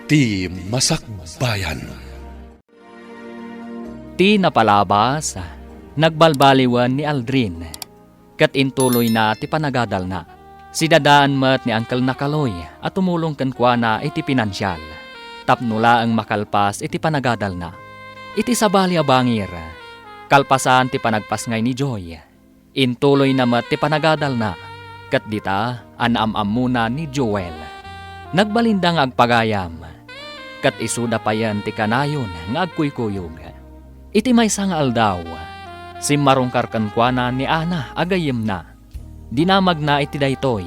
Ti Masakbayan. Ti napalabas, nagbalbaliwan ni Aldrin. Kat intuloy na ti panagadal na. Sidadaan mat ni Uncle Nakaloy at tumulong kankwa na iti pinansyal. Tapnula ang makalpas iti panagadal na. Iti sabali abangir. Kalpasan ti panagpasngay ni Joy. Intuloy na mat ti panagadal na. Kat dita, anaam-am muna ni Joel. Nagbalindang agpagayam. Kat isuda pa yan ti kanayon nga agkuykuyog. Iti may nga aldaw. Si marungkar kankwana ni Ana agayem na. Dinamag na iti daytoy.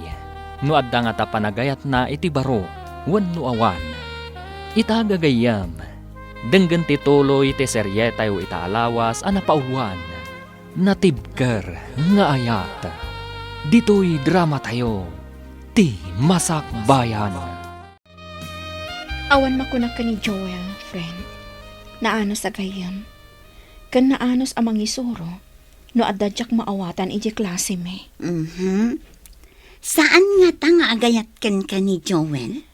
No adda nga ta panagayat na iti baro. Wenno awan. Ita gagayam. Denggen ti tuloy ti seryetayo ita alawas ana pauwan. Natibker nga ayat. Ditoy drama tayo. Ti Masakbayan. Awan makunak ka ni Joel, friend. Naanos agayam. Kan naanos amang isuro. No adadyak maawatan iji klase me. Saan nga ta nga agayat ken ka ni Joel?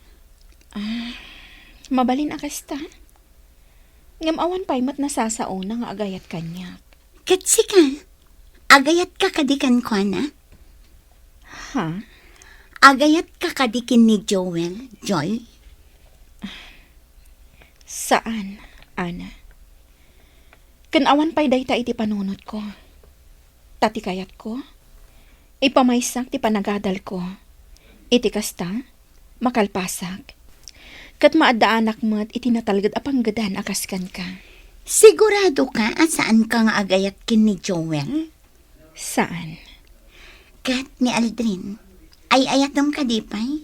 Mabalin akasta. Ngam awan pa'y mat nasasauna nga agayat kanya. Katsi ka, agayat ka kadikan ko na? Ha? Agayat ka kadikin ni Joel, Joy? Saan, Ana? Kan awan pa'y dayta iti panunot ko. Tati kayat ko. Ipamaysak ti panagadal ko. Iti kasta, makalpasak. Kat maadaanak mo't itinatalgad apanggadan akaskan ka. Sigurado ka saan ka nga agayat kin ni Joel? Saan? Kat ni Aldrin, ay ayatom ka di pa'y?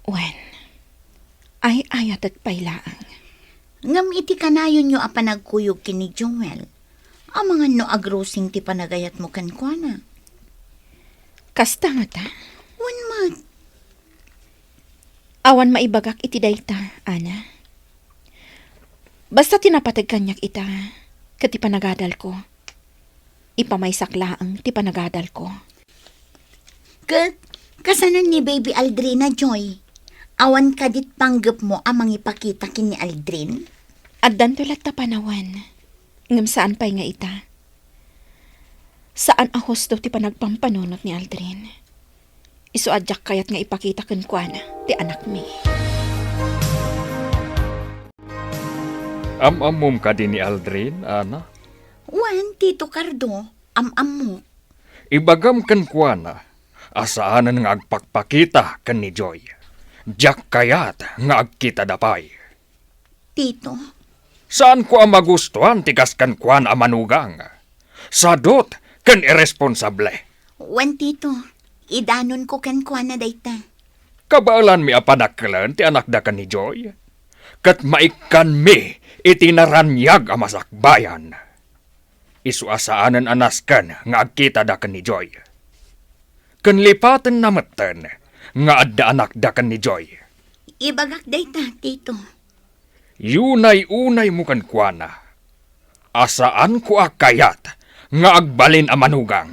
Wen, ay ayatat pa'y laang. Ngam iti kanayon nyo apanagkuyog kin ni Joel. Ang mga no agrosing ti panagayat mo kan kwa na. Kasta nga ta? Wan mat. Awan maibagak iti dayta, Ana. Basta tinapatag kanyak ita, kat ipanagadal ko. Ipamaysak laang ti panagadal ko. Kat, kasanon ni Baby Aldrina, Joy? Awan kadit panggap mo amang ipakita kin ni Aldrin? At dantulat ta panawan. Ngam saan pa'y nga ita? Saan ahos daw ti panagpampanunot ni Aldrin? Isu adyak kayat nga ipakita kenkwana ti anak mi. Am-amum ka din ni Aldrin, Ana? Wan, Tito Cardo, am-am mo. Ibagam kankwana. Asaanan nga agpakpakita kan ni Joy. Diyak kayat nga agkita dapay. Tito, Saan ko ang magustuhan tigas kan kuan amanugang? Sadot kan irresponsable. wan Tito, idanon ko kan kwa na dayta. Kabalan mi apanaklan ti anak da kan ni Joy. Kat maikan mi itinaranyag ang masakbayan. Isuasaanan anaskan nga agkita da kan ni Joy. Kan lipatan namatan nga adda anak da kan ni Joy. Ibagak dayta, Tito. Yunay-unay mo kan kuana. Asaan ko akayat nga agbalin ang manugang?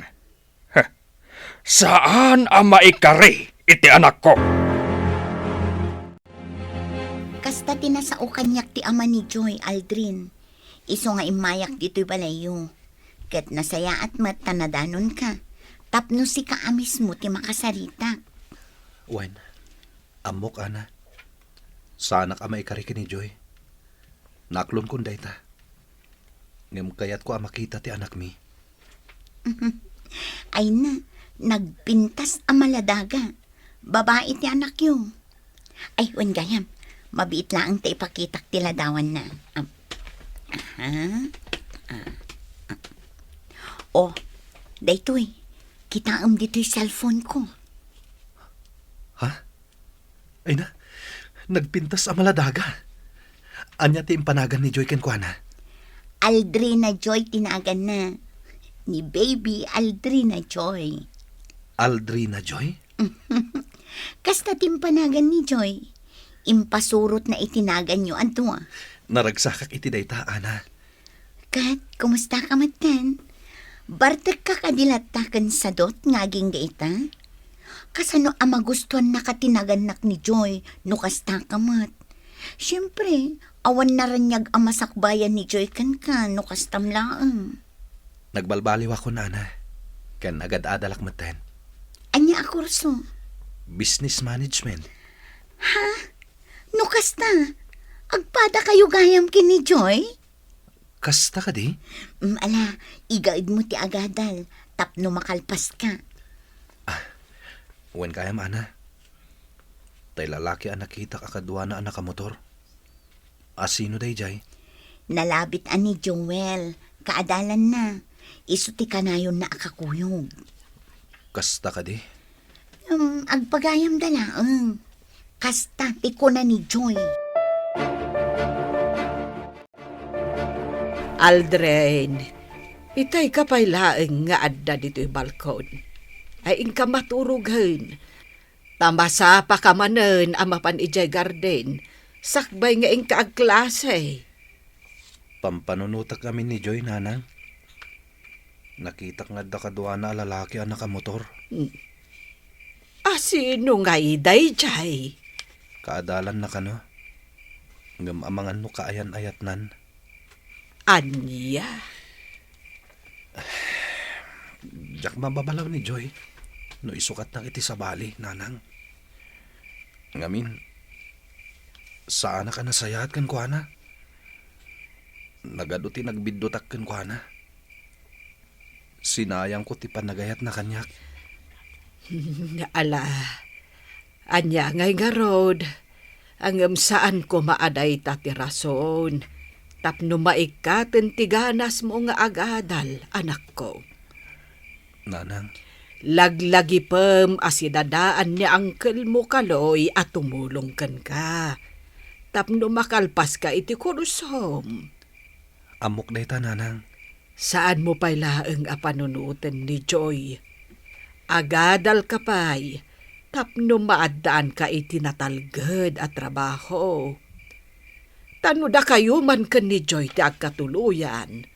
Saan ang maikari iti anak ko? Kasta tinasao kanyak ti ama ni Joy, Aldrin. Iso nga imayak dito'y balayo. Ket nasaya at matanadanon ka. Tapno si ka amis mo ti makasarita. Wen, amok ana. Sana ka maikari ni Joy. Naklon kun dayta. Ngem kayat ko makita ti anak mi. Ay na, nagpintas ang maladaga. Babae ti anak yung. Ay, wan gayam. Mabiit lang ti ipakitak ti ladawan na. Oh, daytoy. Kitaam dito'y cellphone ko. Ha? Ay na, nagpintas ang maladaga. Anya ti impanagan ni Joy kenkwana? Aldrina Joy tinagan na. Ni Baby Aldrina Joy. Aldrina Joy? Kasta timpanagan ni Joy. Impasurot na itinagan nyo anto. Naragsakak iti dayta, ana. Kat, kumusta ka matan? Bartek ka kadilatakan sa dot ngaging gaita? Kasano ang magustuhan na katinaganak ni Joy no kasta kamat. Siyempre, awan na rin niyag ang masakbayan ni Joy kan no kastam laang. Nagbalbaliw ako nana. Kan agad adalak maten. Anya a kurso? Business management. No kasta, agpada kayo gayam kini Joy? Kasta ka di? Ala, igaid mo ti agadal, tapno makalpas ka. Wen kaya mana? Tay lalaki ang nakita kakadwa na anak ka motor. Asino day jay? Nalabit ani Joel, kaadalan na. Iso ti kanayon na akakuyog. Kasta ka di? Agpagayam dalaang. Kasta ti ko na ni Joy. Aldrin, itay kapay laeng nga adda dito'y balkon. Ay ingka maturughen. Tamasa pa kamanen amapan ijay garden. Sakbay nga ingka agklase. Pampanunutak kami ni Joy, nanang. Nakita nga da kadwa na lalaki anak ka motor. Asino nga iday jay? Kaadalan na kano. Ngamamangan no kaayan-ayat nan. Anya? Jak mababalaw ni Joy. No isukat ng iti sa bali, nanang. Ngamin, saan ka nasayat kan kuana? Nagaduti nagbidutak kan kuana. Sinayang ko ti panagayat na kanyak. Ala, anya ngay nga road. Ang saan ko maaday tati rason. Tapno maikaten tiganas mo nga agadal, anak ko. Nanang, Laglagi pem asidadaan ni Uncle mo kaloy at tumulong kan ka. Tapno makalpas ka iti kurusom. amok day ta, nanang. Saan mo pa'y laeng apanunutan ni Joy? Agadal ka pa'y, tapno maadaan ka iti natalged at trabaho. Tano da kayo man kan ni Joy ti agkatuluyan.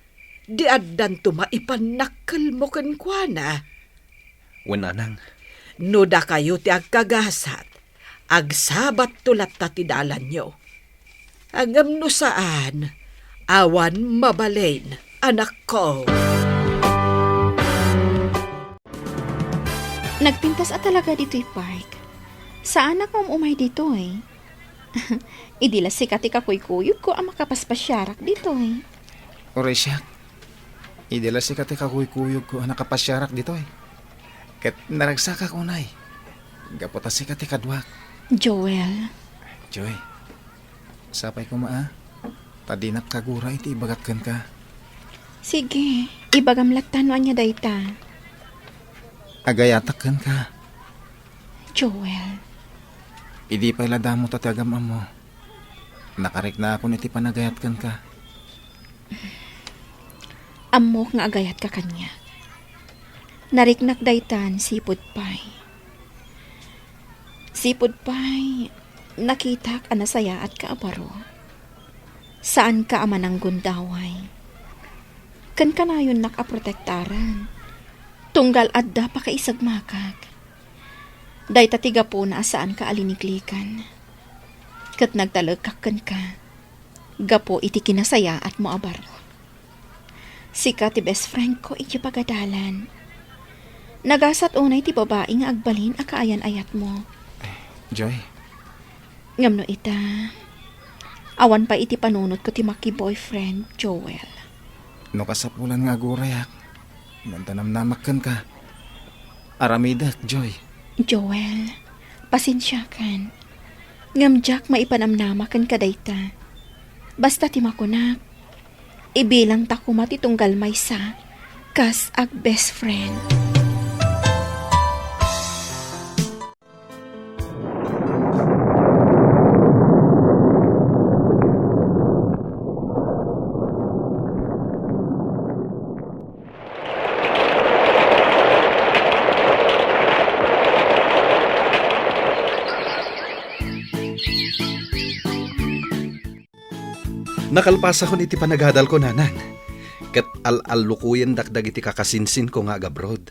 Di addan tumaipanakkel mo kan kuana. Wen nanang, No da kayo ti agkagasat, agsabat tulat tatidalan nyo. Agam no saan, awan mabalain, anak ko. Nagpintas at talaga dito'y park. Saan ako umay dito eh? Idila sikat ikakuy-kuyog ko ang makapaspasyarak dito eh. Oresyak, idila si kati kakuyog ko ang nakapasyarak dito eh. Kat naragsaka ko na eh. Gapota si kati kadwak. Joel, Joy, sapay ko maa. Tadinak kagura iti ibagatkan ka. sige, ibagamlaktan mo niya dayta. Agayatakkan ka. Joel, Idi pa'y ladamo tatagam mo. Nakarik na ako niti panagayatkan ka. amok nga agayat ka kanya. Nariknak daytan sipud pay. Sipud pay, nakitak anasaya at kaabaro. Saan ka ama ng gundaway? Kan kanayon nakaprotektaran. Tunggal adda pa kaisagmakag. Dayta tiga po na saan ka aliniklikan. Kat nagtalagkak ka. Gapo iti kinasaya at moabaro. Sika ti best friend ko iti pagadalan. Nagasat unay ti babae nga agbalin a kaayan-ayat mo. Joy, Ngamno ita. Awan pa iti panunot ko ti maki boyfriend, Joel. no kasapulan nga gurayak. Nantanamnamakkan ka. Aramidak, Joy. Joel, pasensyakan. Ngamjak maipanamnamakan ka dayta. Basta ti makunak. Ibilang takuma ti tunggal maysa. Kas ag best friend. nakalpasa ko iti panagadal ko, nanang. Kat al-lukuyen dakdag iti kakasinsin ko nga agabrod.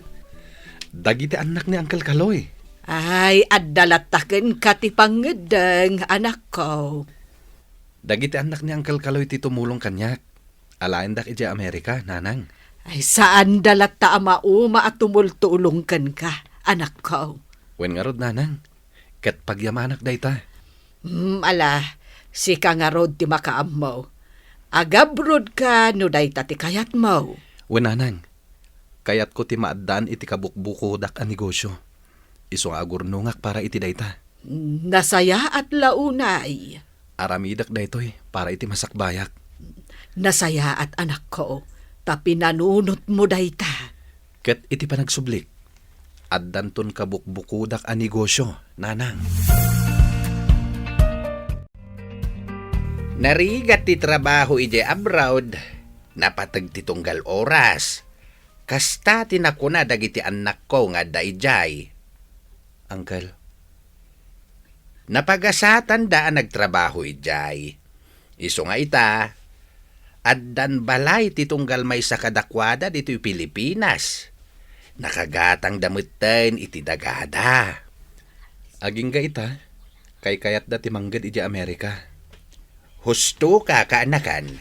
Dagiti anak ni Uncle Kaloy. Ay, adalataken ka ti pangedeng, anak ko. Dagiti anak ni Uncle Kaloy ti tumulong kanyak. Alain dak iti Amerika, nanang. Ay, saan dalata ama uma at tumultulong ka, anak ko. Wen nga rod, nanang. Ket pagyamanak dayta. Ala, si ka nga rod ti makaam mo. Agabrod ka no dayta ti kayat mo. Wen, nanang. Kayat ko ti maaddan iti kabukbuko dak a negosyo. Iso nga agurnungak para iti dayta. Nasaya at launay. Aramidak daytoy para iti masakbayak. Nasaya at anak ko, tapi nanunot mo dayta. Ket iti panagsublik. Addanton kabukbukudak a negosyo, nanang. Narigat ti trabaho ije abroad, napatag ti tunggal oras. Kasta tinakuna dagiti anak ko nga dayjay. Uncle, Napagasatan daan nagtrabaho ijay. Iso nga ita, addan balay ti tunggal may sa kadakwada dito Pilipinas. Nakagatang damutten iti dagada. aging ga ita, kay kayat dati manggad iti Amerika. Husto ka kaanakan.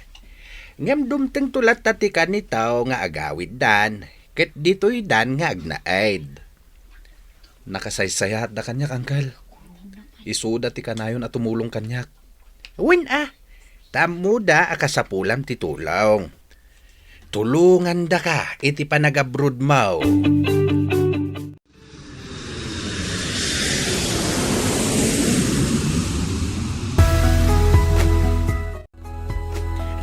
Ngem dumteng tulat tati kanitaw nga agawid dan, ket dito'y dan nga agnaid. Nakasaysayat da kanyak, Uncle. Isuda ti kanayon at tumulong kanyak. Wen tamuda akasapulam ti tulong. Tulungan da ka iti panagabrod mo.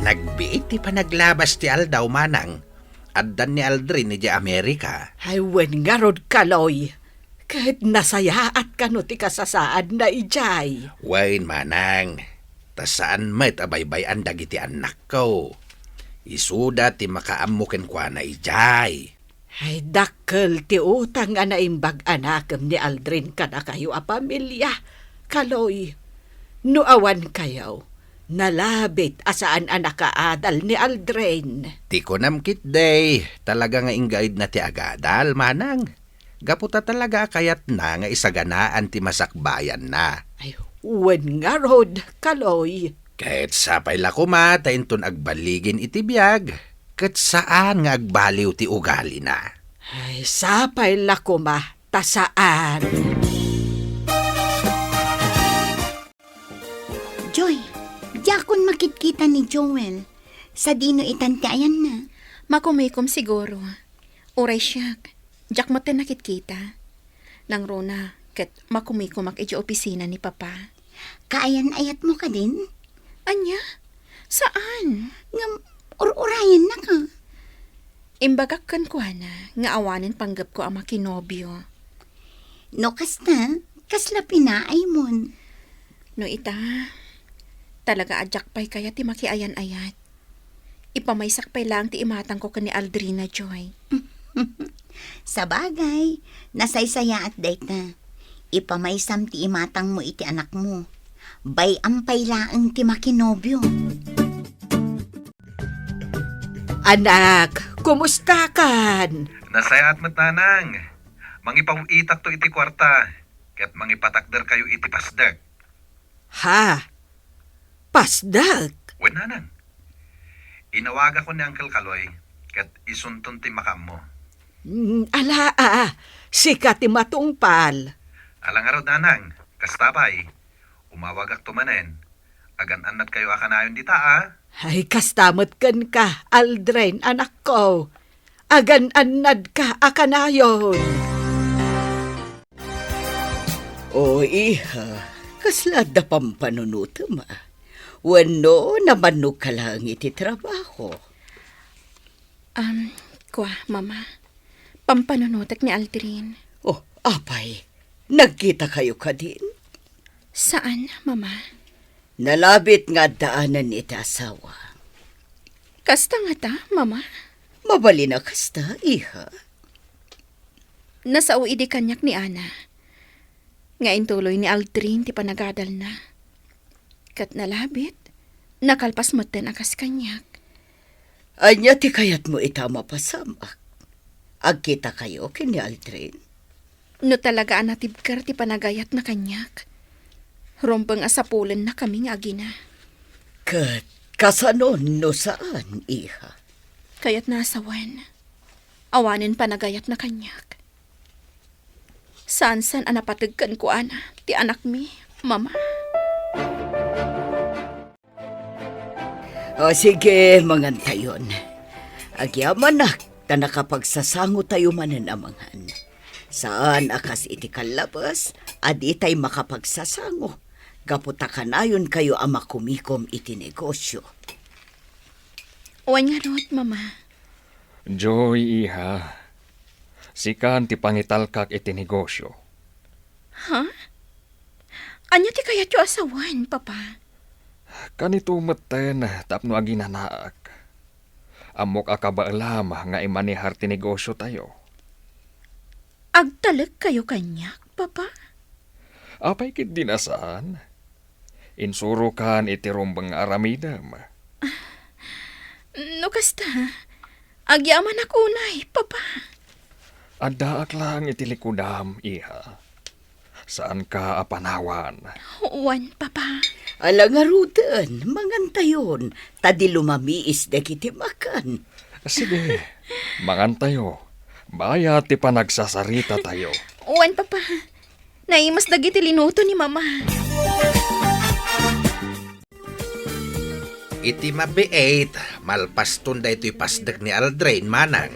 Nagbiit ti panaglabas ti Aldaw manang. Addan ni Aldrin ni Amerika. Ay, wen nga rod kaloy. Kahit nasaya at kano ti kasasaad na ijay. Wain manang. Tasaan met abaybay ang dagiti anak ko. Isuda ti makaamukin kwa na ijay. Ay, dakkel ti utang nga naimbag anakam ni Aldrin kada kayo a pamilya. Kaloy, nuawan kayo. Nalabit asaan anak kaadal ni Aldrin. Ti ko namkit day. Talaga nga inggaid na ti agadal manang. Gaputa talaga kayat na nga isaganaan ti masakbayan na. Ay, wen nga rod, kaloy. Kahit sapay la kumata inton agbaligin iti biyag, ket saan nga agbaliw ti ugali na. Ay, sapay lakuma, tasaan. Joy, yakon makitkita ni Joel. Sa dino itantayan na. Makumikom siguro. Uray siyak. Jak mo nakit kita. Nang rona, ket makumikumak iti opisina ni Papa. Kaayan-ayat mo ka din? Anya? Saan? Nga, urayan na ka. Imbagak kan ko na, nga awanin panggap ko ang makinobyo. No kasta, kasla pinaay mon. No ita, talaga adyak pa'y kaya ti makiayan-ayat. Ipamaysak pa'y lang ti imatang ko ka ni Aldrina Joy. Sa bagay, nasaysaya at dayta. Ipamaysam ti imatang mo iti anak mo. Bay ampay laang ti makinobyo. Anak, kumusta kan? Nasayat mo't, nanang. Mangipawitak to iti kwarta. Ket mangipatakder kayo iti pasdag. Ha? Pasdag? Wen, nanang. Inawaga ko ni Uncle Kaloy. Ket isunton ti makam mo. Ala, sikat ti matungpal. Alang araw, nanang. Kastapay. Umawagak tumanen. Agan-anat kayo akanayon dita, Ay, kastamot kan ka, Aldrin, anak ko. Agan-anad ka, akanayon. O iha, kaslada pampanunuto ma. Wano naman no ka lang iti trabaho. Kwa, Mama. Pampanunutak ni Aldrin. Oh, apay, nagkita kayo ka din? Saan, Mama? Nalabit nga daanan iti asawa. Kasta nga ta, Mama? Mabali na kasta, iha. Nasa uidi kanyak ni Ana. Ngayon tuloy ni Aldrin ti panagadal na. Kat nalabit, nakalpas mo ten akas kanyak. Anya ti kayat mo itama pasamak. Agkita kayo kini Aldrin. No talaga anatibkar ti panagayat na kanyak. Rompeng asapulen na kami nga agina. Kat kasanon no saan, iha? Kaya't nasawan. Awanin panagayat na kanyak. Saan-san anapatagkan ko ana, ti anak mi, mama. O sige, mangantayon. Agyaman na, ta nakapagsasango tayo manan amangan. Saan akas iti kalabas, adi tay makapagsasango. Gaputa kanayon kayo ama kumikom iti negosyo. Uwan nga rot, mama. Joy, iha. Sikan ti pangitalkak iti negosyo. Ha? Anya ti kayat yu asawan, papa? Kanito maten tapno aginanaak. Amok akabaalam nga imanihar ti negosyo tayo. Agtalag kayo kanyak, papa? Apay kit dinasaan. Insuro kan iti rumbang aramidam. No kasta, agyaman ako unay, papa. Adaak lang iti likudam, iha. Saan ka apanawan? Uwan, papa. Alangarutan, mangantayon. Tadi lumamiis de kiti makan. Sige, mangantayo. Baya ti panagsasarita tayo. Uwan, papa. Naimas dagiti linuto ni mama. Iti mabiait, malpaston da ito'y pasdag ni Aldrin, manang.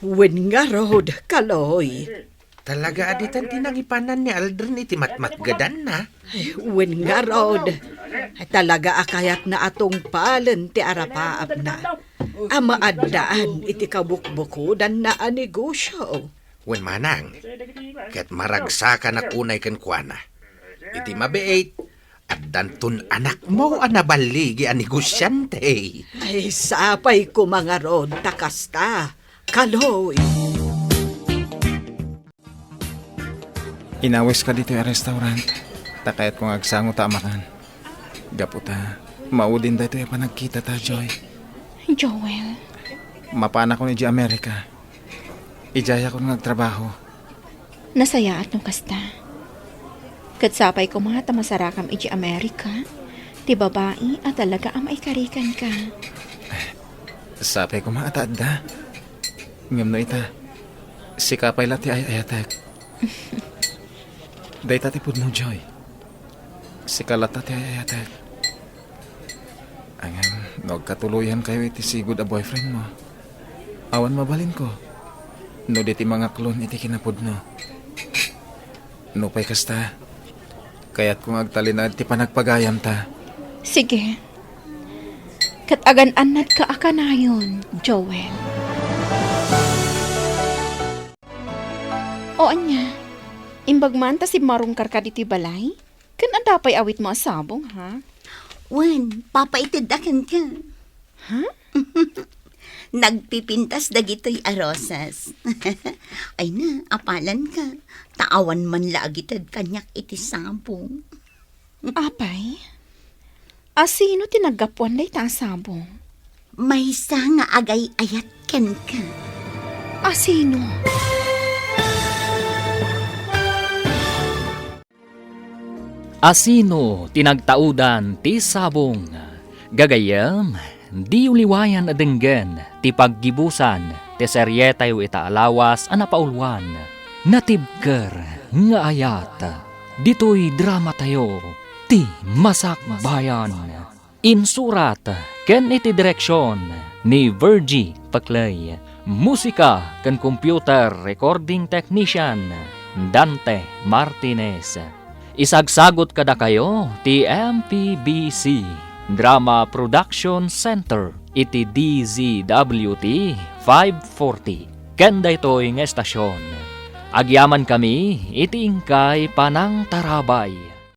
Wen nga rod, kaloy. Talaga aditan tinangipanan ni Aldrin iti matmatgadan na. Wen nga rod. Talaga akayat na atong palen ti arapaap na. Ama addaan iti kabukbukudan na a negosyo. Wen manang, ket maragsakan na kunay ken kuana. Iti mabiait, at dantun anak mo anabaligi a negosyante. Ay, sapay ko mga rod, takasta. Kaloy. Inawis ka dito yung restaurant. Takayat kong agsango ta amakan. Gaputa, maudin da ito yung panagkita ta, Joy. Joel, Mapana ko ni Di Amerika. Ijaya ko nagtrabaho. nasaya at nung kasta. Katsapay ko mga tamasarakam iti Amerika, ti babae at talaga ang maikarikan ka. Sapay ko maataad da. Ngam na ita. Sikapay lati ay ayatek. Day tati pud no, Joy. Sikalat tati ay ayatek. Angam, nagkatuluyan kayo iti sigud a boyfriend mo. Awan mabalin ko. No diti mga klon iti kinapud no. No pay kasta. Kaya't kung agtalinad ti panagpagayam ta. Sige. Katagan-anad ka akanayon, Joel. O anya, imbag man ta si marungkar ka diti balay, kan andapay awit mo asabong, ha? Wen, papaitidakan ka. Ha? Nagpipintas dagitoy arosas. Ay na, apalan ka. Taawan man laagitad kanyak iti sabong. Apay? Asino tinagapuan day ta asabong? May isa nga agay ayat ken ka. Asino? Asino tinagtaudan ti sabong. Gagayam, di uliwayan adenggen ti paggibusan ti serye tayo itaalawas anapaulwan. Natibker nga ayat. Dito'y drama tayo ti Masak Bayan. Insurat ken iti direksyon ni Virgie Paclay. Musika ken computer recording technician Dante Martinez. Isagsagot kada kayo ti MPBC Drama Production Center iti DZWT 540 ken daytoy nga estasyon. Agyaman kami iti ingkay Panang Tarabay.